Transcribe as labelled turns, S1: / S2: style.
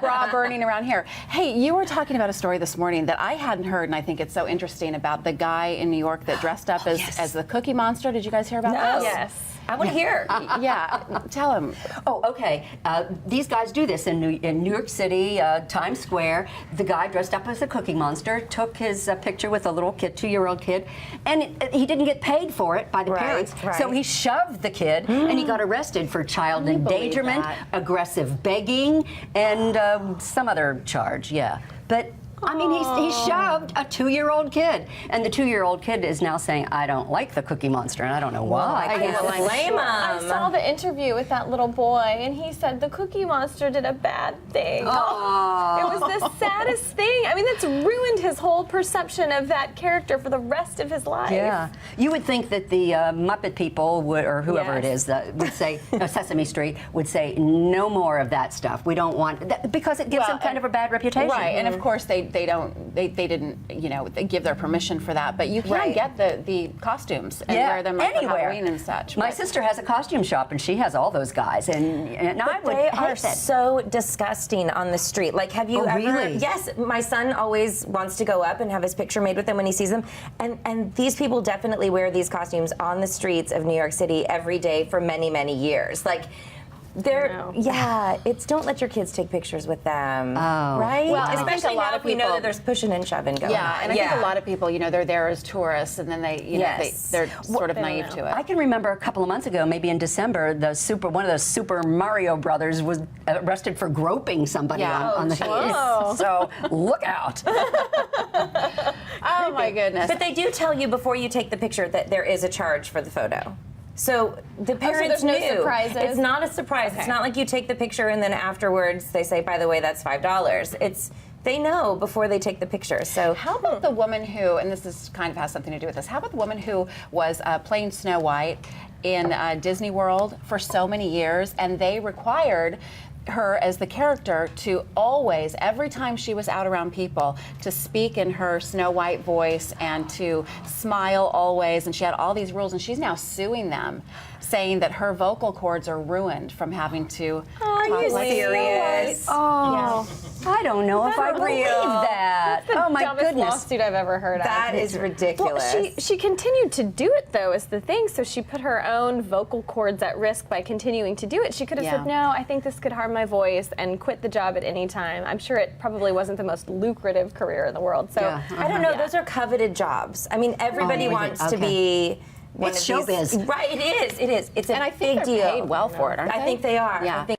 S1: bra burning around here. Hey, you were talking about a story this morning that I hadn't heard, and I think it's so interesting, about the guy in New York that dressed up as the Cookie Monster. Did you guys hear about
S2: No.
S1: this?
S2: Yes. I want to hear.
S1: Yeah, tell him.
S3: Oh, okay. These guys do this in New York City, Times Square. The guy dressed up as a Cookie Monster took his picture with a little kid, 2-year-old kid, and he didn't get paid for it by the parents. So he shoved the kid, and he got arrested for child endangerment, aggressive begging, and some other charge. Yeah, but. I mean, he shoved a 2-year-old kid, and the 2-year-old kid is now saying, "I don't like the Cookie Monster, and I don't know why."
S2: I can't blame him.
S4: I saw the interview with that little boy, and he said the Cookie Monster did a bad thing.
S3: Oh.
S4: It was the saddest thing. I mean, that's ruined his whole perception of that character for the rest of his life.
S3: Yeah, you would think that the Muppet people would, or whoever it is, that would say Sesame Street would say no more of that stuff. We don't want that, because it gives them kind of a bad reputation.
S1: Right, and of course they didn't they give their permission for that, but you can get the costumes and wear them for Halloween and such.
S3: My sister has a costume shop, and she has all those guys, and I would
S2: they
S3: hate
S2: are
S3: that.
S2: so disgusting on the street. Like, have you ever?
S3: Really?
S2: Yes, my son always wants to go up and have his picture made with them when he sees them, and these people definitely wear these costumes on the streets of New York City every day for many, many years. Like. It's don't let your kids take pictures with them, right?
S1: Well, and
S2: especially
S1: I think a lot
S2: now
S1: of
S2: if we know
S1: people-
S2: that there's pushing and shoving going
S1: Yeah,
S2: on.
S1: and I think a lot of people, they're there as tourists, and then they're sort of naive to it.
S3: I can remember a couple of months ago, maybe in December, one of the Super Mario brothers was arrested for groping somebody on the street. So look out.
S1: Oh my goodness.
S2: But they do tell you before you take the picture that there is a charge for the photo. So the parents
S4: there's no
S2: knew.
S4: surprises?
S2: It's not a surprise.
S4: Okay.
S2: It's not like you take the picture and then afterwards they say, by the way, that's $5. They know before they take the picture. So
S1: how about the woman who, and this is kind of has something to do with this, how about the woman who was playing Snow White in Disney World for so many years, and they required her as the character to always, every time she was out around people, to speak in her Snow White voice and to smile always, and she had all these rules, and she's now suing them, saying that her vocal cords are ruined from having to
S2: are you serious?
S3: Oh, I don't know if I believe that. Oh my
S4: dumbest
S3: goodness.
S4: lawsuit I've ever heard of.
S2: That is ridiculous.
S4: Well, she continued to do it, though, is the thing. So she put her own vocal cords at risk by continuing to do it. She could have said, no, I think this could harm my voice, and quit the job at any time. I'm sure it probably wasn't the most lucrative career in the world. So
S2: I don't know. Those are coveted jobs. I mean, everybody wants to be one
S3: It's
S2: of these.
S3: showbiz.
S2: Right, it is. It is. It's a
S1: and I think
S2: big
S1: they're
S2: deal.
S1: paid well for it, aren't they?
S2: I think they are.
S1: Yeah.
S2: I think